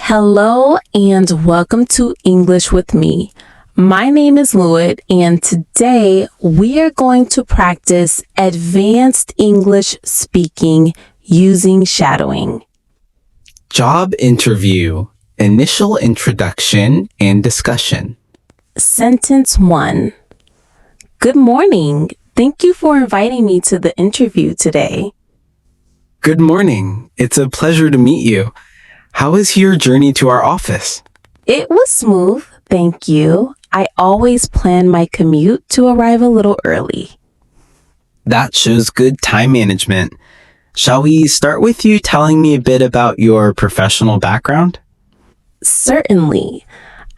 Hello and welcome to English with me. My name is Luid, and today we are going to practice advanced English speaking using shadowing. Job interview, initial introduction and discussion. Sentence 1. Good morning. Thank you for inviting me to the interview today. Good morning. It's a pleasure to meet you. How is your journey to our office? It was smooth, thank you. I always plan my commute to arrive a little early. That shows good time management. Shall we start with you telling me a bit about your professional background? Certainly.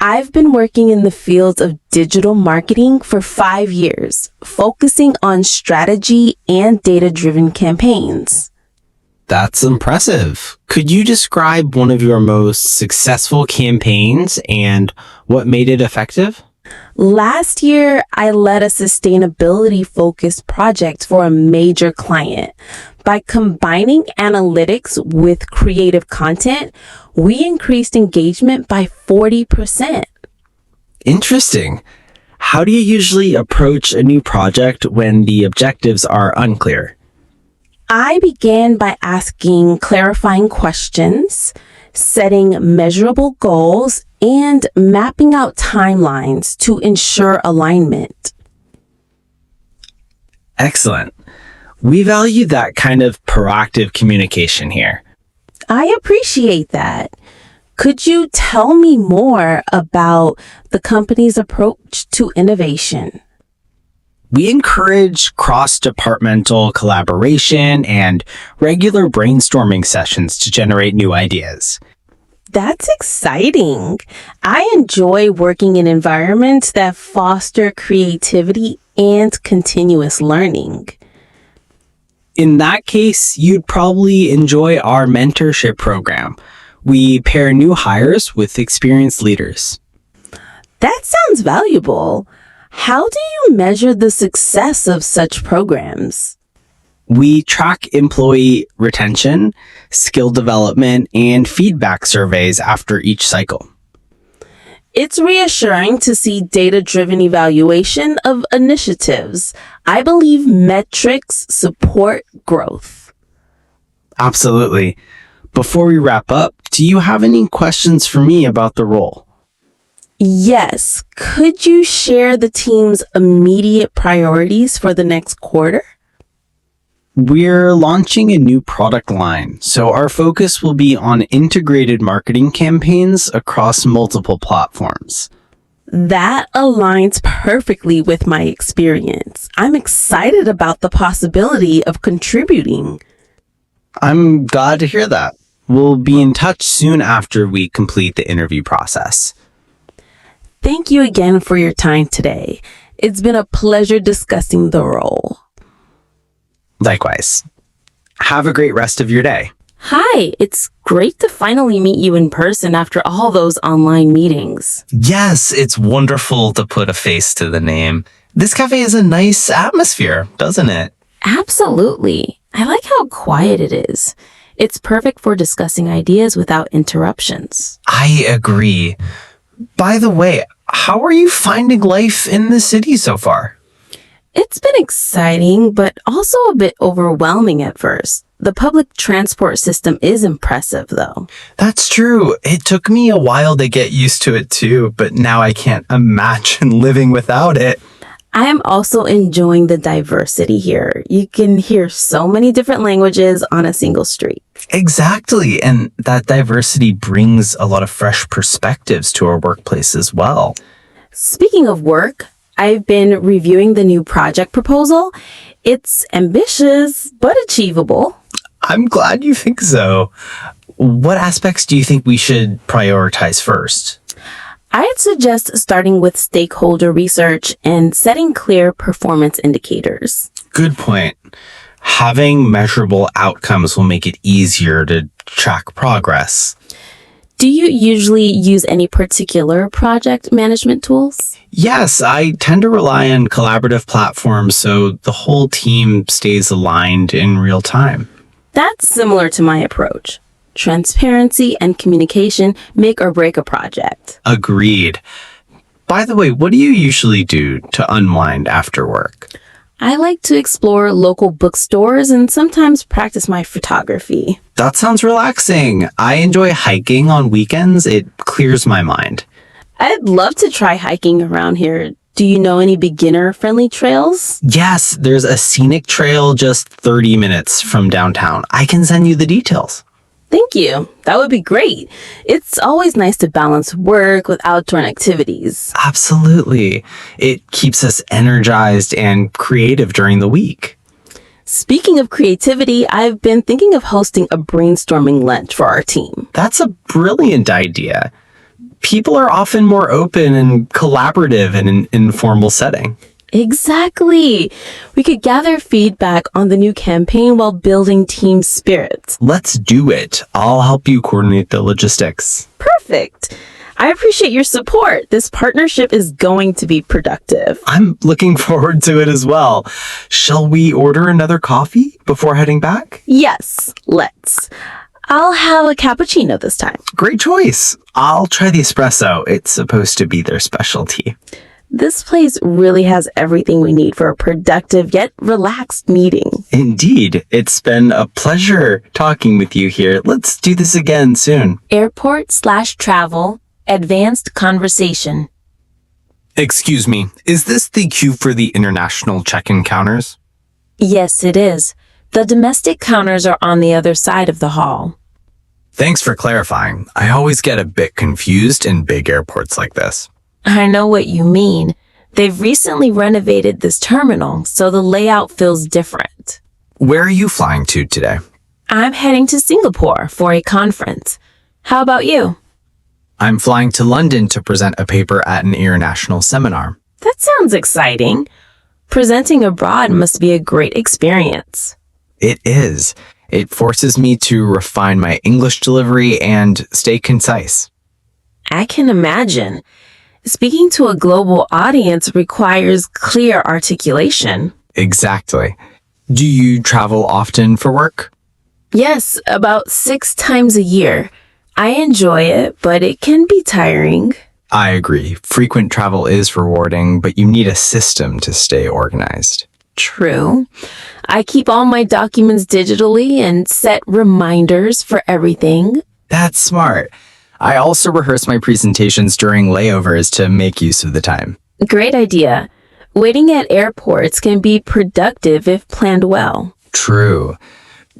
I've been working in the field of digital marketing for 5 years, focusing on strategy and data-driven campaigns. That's impressive. Could you describe one of your most successful campaigns and what made it effective? Last year, I led a sustainability-focused project for a major client. By combining analytics with creative content, we increased engagement by 40%. Interesting. How do you usually approach a new project when the objectives are unclear? I began by asking clarifying questions, setting measurable goals, and mapping out timelines to ensure alignment. Excellent. We value that kind of proactive communication here. I appreciate that. Could you tell me more about the company's approach to innovation? We encourage cross-departmental collaboration and regular brainstorming sessions to generate new ideas. That's exciting. I enjoy working in environments that foster creativity and continuous learning. In that case, you'd probably enjoy our mentorship program. We pair new hires with experienced leaders. That sounds valuable. How do you measure the success of such programs? We track employee retention, skill development, and feedback surveys after each cycle. It's reassuring to see data-driven evaluation of initiatives. I believe metrics support growth. Absolutely. Before we wrap up, do you have any questions for me about the role? Yes. Could you share the team's immediate priorities for the next quarter? We're launching a new product line, so our focus will be on integrated marketing campaigns across multiple platforms. That aligns perfectly with my experience. I'm excited about the possibility of contributing. I'm glad to hear that. We'll be in touch soon after we complete the interview process. Thank you again for your time today. It's been a pleasure discussing the role. Likewise. Have a great rest of your day. Hi, it's great to finally meet you in person after all those online meetings. Yes, it's wonderful to put a face to the name. This cafe has a nice atmosphere, doesn't it? Absolutely. I like how quiet it is. It's perfect for discussing ideas without interruptions. I agree. By the way, how are you finding life in the city so far? It's been exciting, but also a bit overwhelming at first. The public transport system is impressive, though. That's true. It took me a while to get used to it too, but now I can't imagine living without it. I am also enjoying the diversity here. You can hear so many different languages on a single street. Exactly, and that diversity brings a lot of fresh perspectives to our workplace as well. Speaking of work, I've been reviewing the new project proposal. It's ambitious, but achievable. I'm glad you think so. What aspects do you think we should prioritize first? I'd suggest starting with stakeholder research and setting clear performance indicators. Good point. Having measurable outcomes will make it easier to track progress. Do you usually use any particular project management tools? Yes, I tend to rely on collaborative platforms so the whole team stays aligned in real time. That's similar to my approach. transparency, and communication make or break a project. Agreed. By the way, what do you usually do to unwind after work? I like to explore local bookstores and sometimes practice my photography. That sounds relaxing. I enjoy hiking on weekends. It clears my mind. I'd love to try hiking around here. Do you know any beginner-friendly trails? Yes, there's a scenic trail just 30 minutes from downtown. I can send you the details. Thank you. That would be great. It's always nice to balance work with outdoor activities. Absolutely. It keeps us energized and creative during the week. Speaking of creativity, I've been thinking of hosting a brainstorming lunch for our team. That's a brilliant idea. People are often more open and collaborative in an informal setting. Exactly. We could gather feedback on the new campaign while building team spirit. Let's do it. I'll help you coordinate the logistics. Perfect. I appreciate your support. This partnership is going to be productive. I'm looking forward to it as well. Shall we order another coffee before heading back? Yes, let's. I'll have a cappuccino this time. Great choice. I'll try the espresso. It's supposed to be their specialty. This place really has everything we need for a productive yet relaxed meeting. Indeed. It's been a pleasure talking with you here. Let's do this again soon. Airport/travel, advanced conversation. Excuse me, is this the queue for the international check-in counters? Yes, it is. The domestic counters are on the other side of the hall. Thanks for clarifying. I always get a bit confused in big airports like this. I know what you mean. They've recently renovated this terminal, so the layout feels different. Where are you flying to today? I'm heading to Singapore for a conference. How about you? I'm flying to London to present a paper at an international seminar. That sounds exciting. Presenting abroad must be a great experience. It is. It forces me to refine my English delivery and stay concise. I can imagine. Speaking to a global audience requires clear articulation. Exactly. Do you travel often for work? Yes, about 6 times a year. I enjoy it, but it can be tiring. I agree. Frequent travel is rewarding, but you need a system to stay organized. True. I keep all my documents digitally and set reminders for everything. That's smart. I also rehearse my presentations during layovers to make use of the time. Great idea. Waiting at airports can be productive if planned well. True.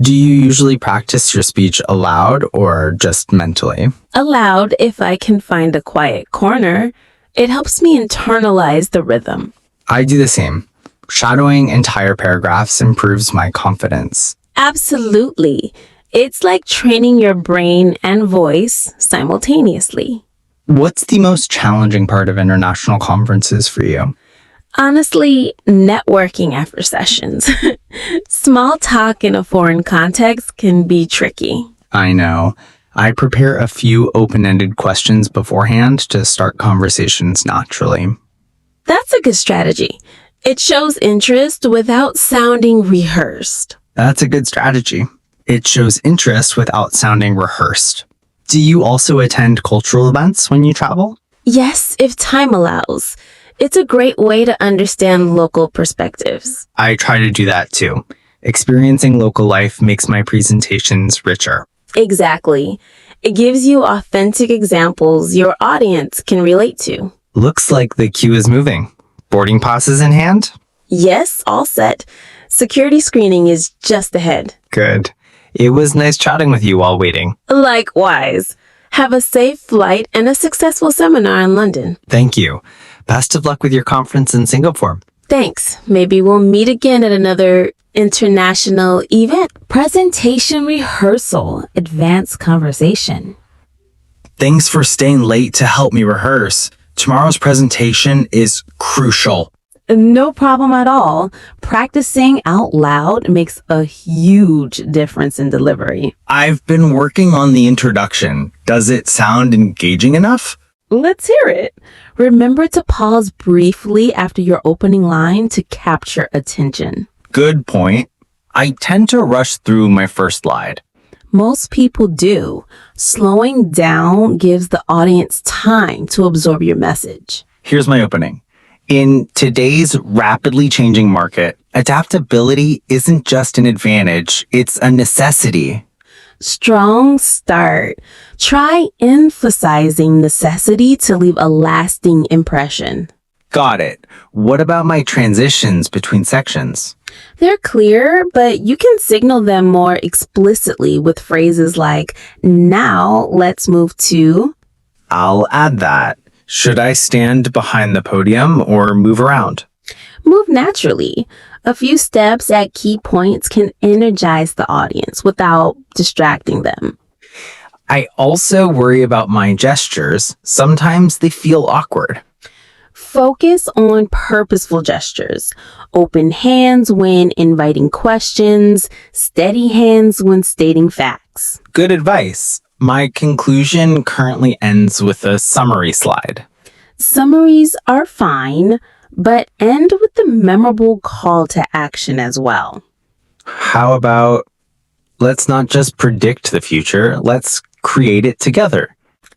Do you usually practice your speech aloud or just mentally? Aloud if I can find a quiet corner. It helps me internalize the rhythm. I do the same. Shadowing entire paragraphs improves my confidence. Absolutely. It's like training your brain and voice simultaneously. What's the most challenging part of international conferences for you? Honestly, networking after sessions. Small talk in a foreign context can be tricky. I know. I prepare a few open-ended questions beforehand to start conversations naturally. That's a good strategy. It shows interest without sounding rehearsed. That's a good strategy. It shows interest without sounding rehearsed. Do you also attend cultural events when you travel? Yes, if time allows. It's a great way to understand local perspectives. I try to do that too. Experiencing local life makes my presentations richer. Exactly. It gives you authentic examples your audience can relate to. Looks like the queue is moving. Boarding passes in hand? Yes, all set. Security screening is just ahead. Good. It was nice chatting with you while waiting. Likewise. Have a safe flight and a successful seminar in London. Thank you. Best of luck with your conference in Singapore. Thanks. Maybe we'll meet again at another international event. Presentation rehearsal, advanced conversation. Thanks for staying late to help me rehearse. Tomorrow's presentation is crucial. No problem at all. Practicing out loud makes a huge difference in delivery. I've been working on the introduction. Does it sound engaging enough? Let's hear it. Remember to pause briefly after your opening line to capture attention. Good point. I tend to rush through my first slide. Most people do. Slowing down gives the audience time to absorb your message. Here's my opening. In today's rapidly changing market, adaptability isn't just an advantage, it's a necessity. Strong start. Try emphasizing necessity to leave a lasting impression. Got it. What about my transitions between sections? They're clear, but you can signal them more explicitly with phrases like, now let's move to. I'll add that. Should I stand behind the podium or move around? Move naturally. A few steps at key points can energize the audience without distracting them. I also worry about my gestures. Sometimes they feel awkward. Focus on purposeful gestures. Open hands when inviting questions, steady hands when stating facts. Good advice. My conclusion currently ends with a summary slide. Summaries are fine, but end with the memorable call to action as well. How about let's not just predict the future, let's create it together.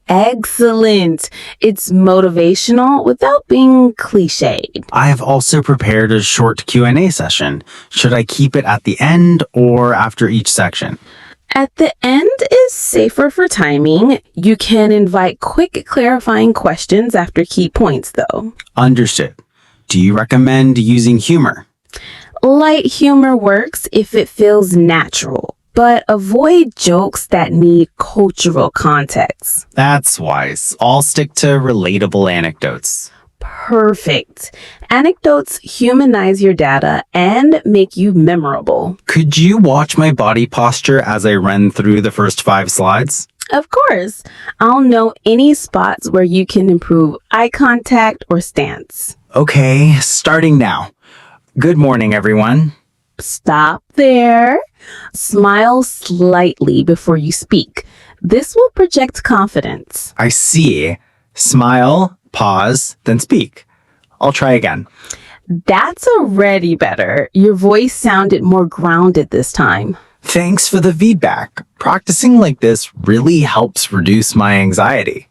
Excellent. It's motivational without being cliched. I have also prepared a short Q&A session. Should I keep it at the end or after each section? At the end is safer for timing. You can invite quick clarifying questions after key points, though. Understood. Do you recommend using humor? Light humor works if it feels natural, but avoid jokes that need cultural context. That's wise. I'll stick to relatable anecdotes. Perfect. Anecdotes humanize your data and make you memorable. Could you watch my body posture as I run through the first 5 slides? Of course, I'll know any spots where you can improve eye contact or stance. Okay, starting now. Good morning, everyone. Stop there. Smile slightly before you speak. This will project confidence. I see. Smile, pause, then speak. I'll try again. That's already better. Your voice sounded more grounded this time. Thanks for the feedback. Practicing like this really helps reduce my anxiety.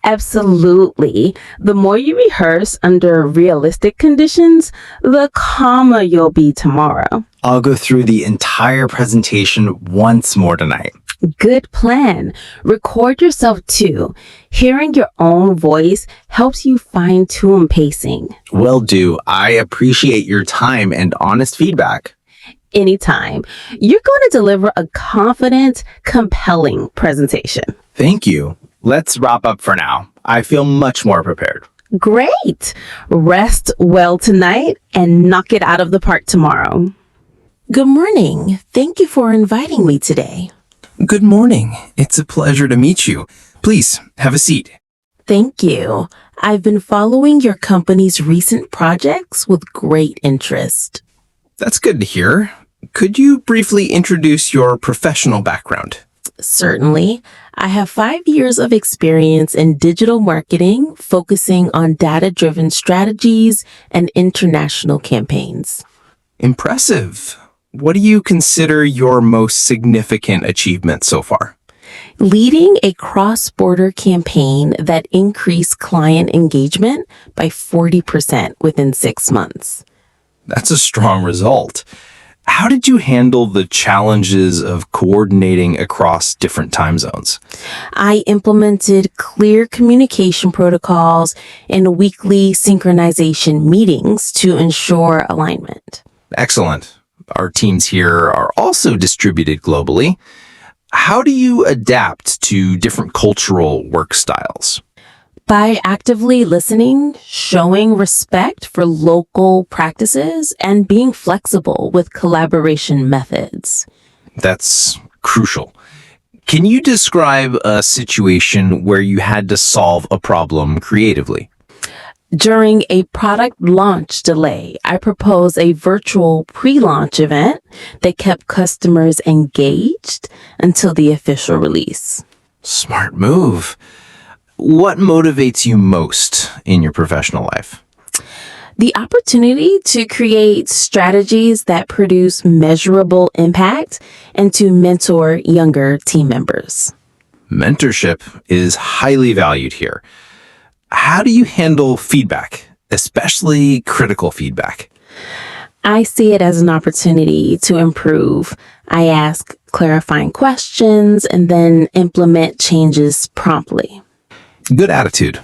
Absolutely. The more you rehearse under realistic conditions, the calmer you'll be tomorrow. I'll go through the entire presentation once more tonight. Good plan. Record yourself too. Hearing your own voice helps you fine-tune pacing. Will do. I appreciate your time and honest feedback. Anytime. You're going to deliver a confident, compelling presentation. Thank you. Let's wrap up for now. I feel much more prepared. Great. Rest well tonight and knock it out of the park tomorrow. Good morning. Thank you for inviting me today. Good morning. It's a pleasure to meet you. Please, have a seat. Thank you. I've been following your company's recent projects with great interest. That's good to hear. Could you briefly introduce your professional background? Certainly. I have 5 years of experience in digital marketing, focusing on data-driven strategies and international campaigns. Impressive. What do you consider your most significant achievement so far? Leading a cross-border campaign that increased client engagement by 40% within 6 months. That's a strong result. How did you handle the challenges of coordinating across different time zones? I implemented clear communication protocols and weekly synchronization meetings to ensure alignment. Excellent. Our teams here are also distributed globally. How do you adapt to different cultural work styles? By actively listening, showing respect for local practices, and being flexible with collaboration methods. That's crucial. Can you describe a situation where you had to solve a problem creatively? During a product launch delay, I proposed a virtual pre-launch event that kept customers engaged until the official release. Smart move. What motivates you most in your professional life? The opportunity to create strategies that produce measurable impact and to mentor younger team members. Mentorship is highly valued here. How do you handle feedback, especially critical feedback? I see it as an opportunity to improve. I ask clarifying questions and then implement changes promptly. Good attitude.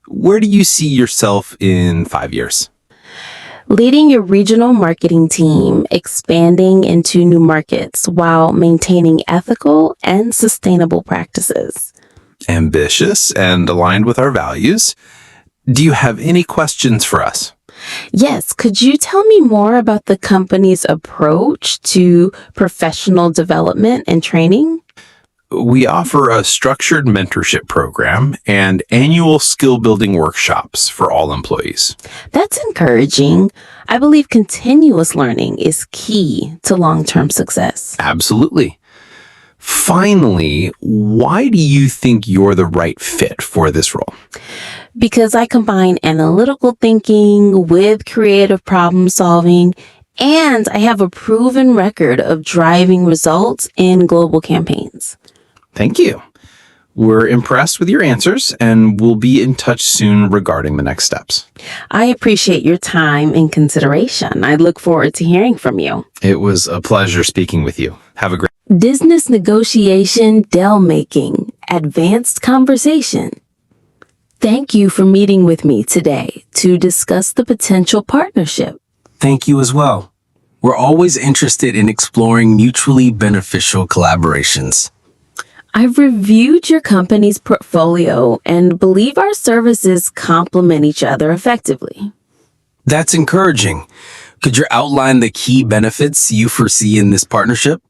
Where do you see yourself in 5 years? Leading your regional marketing team, expanding into new markets while maintaining ethical and sustainable practices. Ambitious and aligned with our values. Do you have any questions for us? Yes, could you tell me more about the company's approach to professional development and training? We offer a structured mentorship program and annual skill building workshops for all employees. That's encouraging. I believe continuous learning is key to long-term success. Absolutely. Finally, why do you think you're the right fit for this role? Because I combine analytical thinking with creative problem solving, and I have a proven record of driving results in global campaigns. Thank you. We're impressed with your answers and we'll be in touch soon regarding the next steps. I appreciate your time and consideration. I look forward to hearing from you. It was a pleasure speaking with you. Have a great Business negotiation, deal making, advanced conversation. Thank you for meeting with me today to discuss the potential partnership. Thank you as well. We're always interested in exploring mutually beneficial collaborations. I've reviewed your company's portfolio and believe our services complement each other effectively. That's encouraging. Could you outline the key benefits you foresee in this partnership?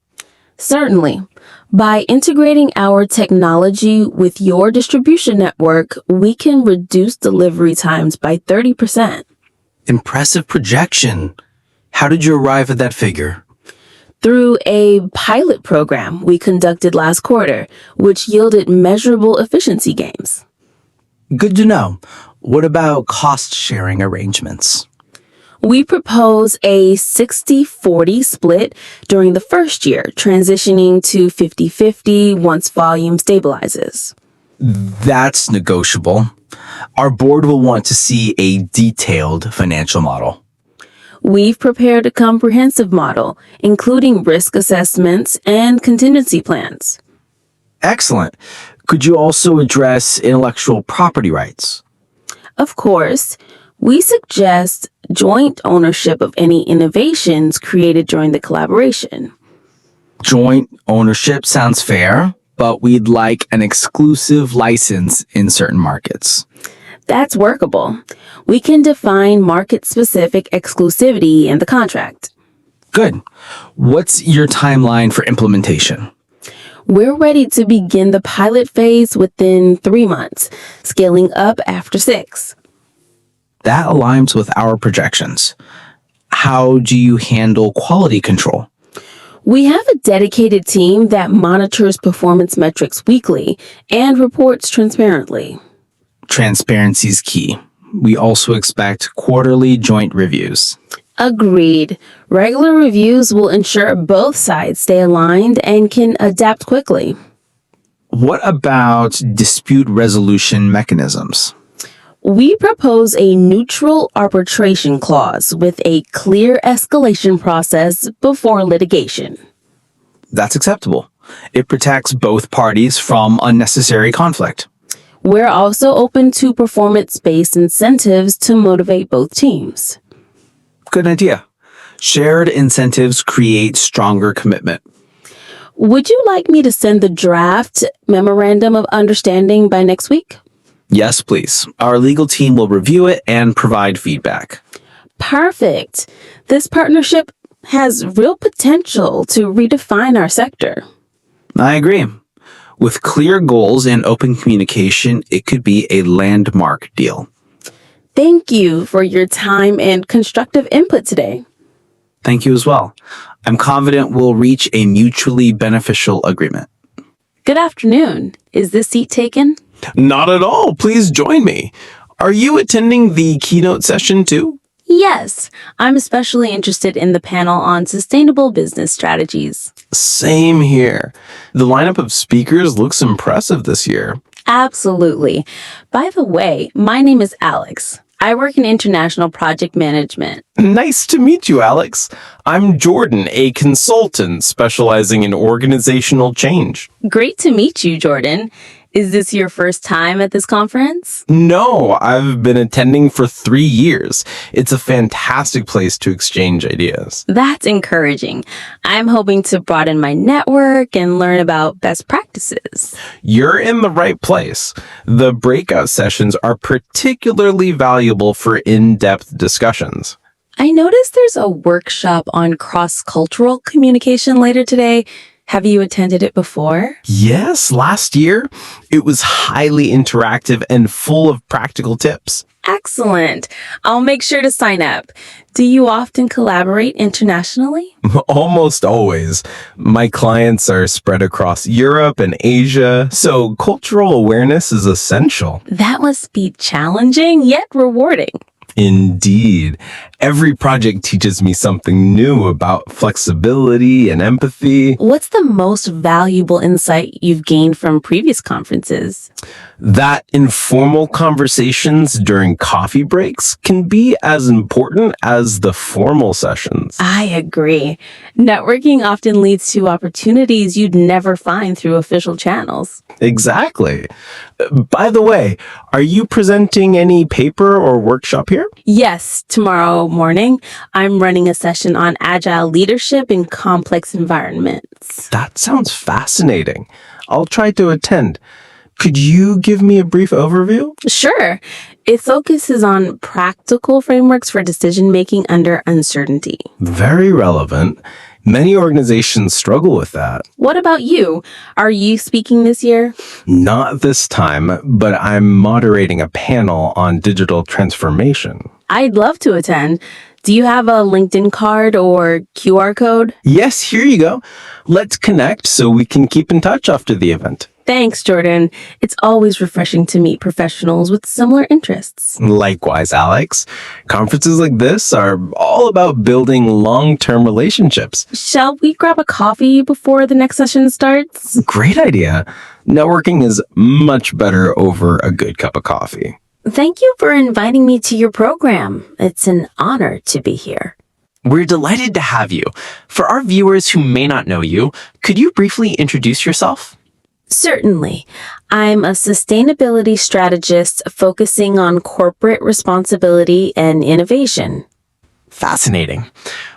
Certainly. By integrating our technology with your distribution network, we can reduce delivery times by 30%. Impressive projection. How did you arrive at that figure? Through a pilot program we conducted last quarter, which yielded measurable efficiency gains. Good to know. What about cost-sharing arrangements? We propose a 60-40 split during the first year, transitioning to 50-50 once volume stabilizes. That's negotiable. Our board will want to see a detailed financial model. We've prepared a comprehensive model, including risk assessments and contingency plans. Excellent. Could you also address intellectual property rights? Of course, we suggest joint ownership of any innovations created during the collaboration. Joint ownership sounds fair, but we'd like an exclusive license in certain markets. That's workable. We can define market-specific exclusivity in the contract. Good. What's your timeline for implementation? We're ready to begin the pilot phase within 3 months, scaling up after 6. That aligns with our projections. How do you handle quality control? We have a dedicated team that monitors performance metrics weekly and reports transparently. Transparency is key. We also expect quarterly joint reviews. Agreed. Regular reviews will ensure both sides stay aligned and can adapt quickly. What about dispute resolution mechanisms? We propose a neutral arbitration clause with a clear escalation process before litigation. That's acceptable. It protects both parties from unnecessary conflict. We're also open to performance-based incentives to motivate both teams. Good idea. Shared incentives create stronger commitment. Would you like me to send the draft memorandum of understanding by next week? Yes, please. Our legal team will review it and provide feedback. Perfect. This partnership has real potential to redefine our sector. I agree. With clear goals and open communication, it could be a landmark deal. Thank you for your time and constructive input today. Thank you as well. I'm confident we'll reach a mutually beneficial agreement. Good afternoon. Is this seat taken? Not at all. Please join me. Are you attending the keynote session too? Yes, I'm especially interested in the panel on sustainable business strategies. Same here. The lineup of speakers looks impressive this year. Absolutely. By the way, my name is Alex. I work in international project management. Nice to meet you, Alex. I'm Jordan, a consultant specializing in organizational change. Great to meet you, Jordan. Is this your first time at this conference? No, I've been attending for 3 years. It's a fantastic place to exchange ideas. That's encouraging. I'm hoping to broaden my network and learn about best practices. You're in the right place. The breakout sessions are particularly valuable for in-depth discussions. I noticed there's a workshop on cross-cultural communication later today. Have you attended it before? Yes, last year it was highly interactive and full of practical tips. Excellent. I'll make sure to sign up. Do you often collaborate internationally? Almost always. My clients are spread across Europe and Asia, so cultural awareness is essential. That must be challenging yet rewarding. Indeed. Every project teaches me something new about flexibility and empathy. What's the most valuable insight you've gained from previous conferences? That informal conversations during coffee breaks can be as important as the formal sessions. I agree. Networking often leads to opportunities you'd never find through official channels. Exactly. By the way, are you presenting any paper or workshop here? Yes, tomorrow morning, I'm running a session on agile leadership in complex environments. That sounds fascinating. I'll try to attend. Could you give me a brief overview? Sure. It focuses on practical frameworks for decision making under uncertainty. Very relevant. Many organizations struggle with that. What about you? Are you speaking this year? Not this time, but I'm moderating a panel on digital transformation. I'd love to attend. Do you have a LinkedIn card or QR code? Yes, here you go. Let's connect so we can keep in touch after the event. Thanks, Jordan. It's always refreshing to meet professionals with similar interests. Likewise, Alex. Conferences like this are all about building long-term relationships. Shall we grab a coffee before the next session starts? Great idea. Networking is much better over a good cup of coffee. Thank you for inviting me to your program. It's an honor to be here. We're delighted to have you. For our viewers who may not know you, could you briefly introduce yourself? Certainly. I'm a sustainability strategist focusing on corporate responsibility and innovation. Fascinating.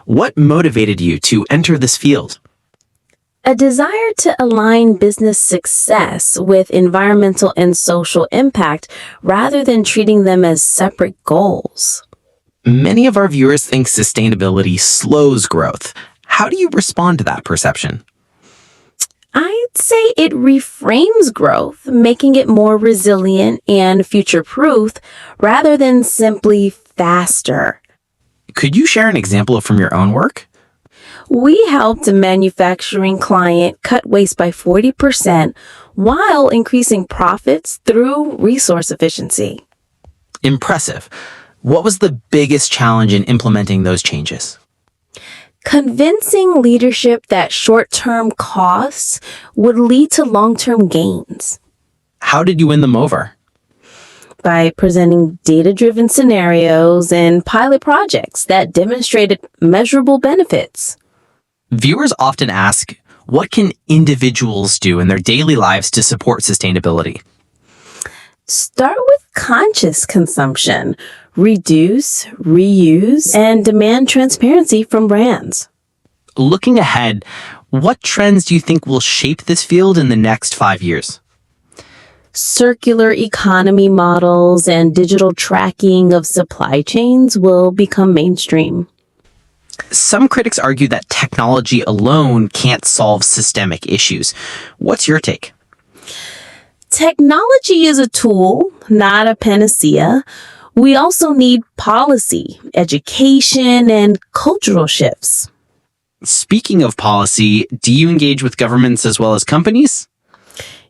What motivated you to enter this field? A desire to align business success with environmental and social impact rather than treating them as separate goals. Many of our viewers think sustainability slows growth. How do you respond to that perception? I'd say it reframes growth, making it more resilient and future-proof rather than simply faster. Could you share an example from your own work? We helped a manufacturing client cut waste by 40% while increasing profits through resource efficiency. Impressive. What was the biggest challenge in implementing those changes? Convincing leadership that short-term costs would lead to long-term gains. How did you win them over? By presenting data-driven scenarios and pilot projects that demonstrated measurable benefits. Viewers often ask, what can individuals do in their daily lives to support sustainability? Start with conscious consumption. Reduce, reuse, and demand transparency from brands. Looking ahead, what trends do you think will shape this field in the next 5 years? Circular economy models and digital tracking of supply chains will become mainstream. Some critics argue that technology alone can't solve systemic issues. What's your take? Technology is a tool, not a panacea. We also need policy, education, and cultural shifts. Speaking of policy, do you engage with governments as well as companies?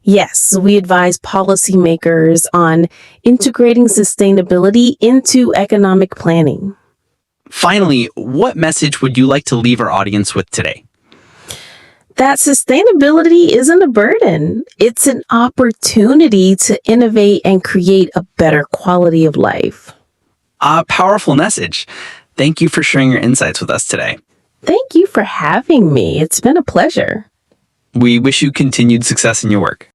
Yes, we advise policymakers on integrating sustainability into economic planning. Finally, what message would you like to leave our audience with today? That sustainability isn't a burden. It's an opportunity to innovate and create a better quality of life. A powerful message. Thank you for sharing your insights with us today. Thank you for having me. It's been a pleasure. We wish you continued success in your work.